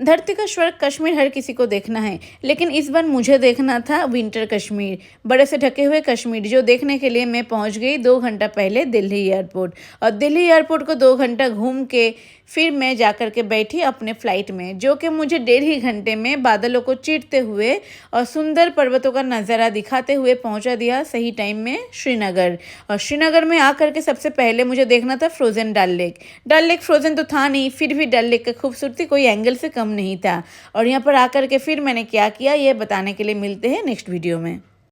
धरती का स्वर्ग कश्मीर हर किसी को देखना है, लेकिन इस बार मुझे देखना था विंटर कश्मीर, बड़े से ढके हुए कश्मीर, जो देखने के लिए मैं पहुंच गई 2 घंटा पहले दिल्ली एयरपोर्ट। और दिल्ली एयरपोर्ट को 2 घंटा घूम के फिर मैं जाकर के बैठी अपने फ़्लाइट में, जो कि मुझे 1.5 घंटे में बादलों को चीरते हुए और सुंदर पर्वतों का नज़ारा दिखाते हुए पहुंचा दिया सही टाइम में श्रीनगर। और श्रीनगर में आकर के सबसे पहले मुझे देखना था फ्रोज़न डल लेक। डल लेक फ्रोज़न तो था नहीं, फिर भी डल लेक की खूबसूरती कोई एंगल से कम नहीं था। और यहाँ पर आकर के फिर मैंने क्या किया, ये बताने के लिए मिलते हैं नेक्स्ट वीडियो में।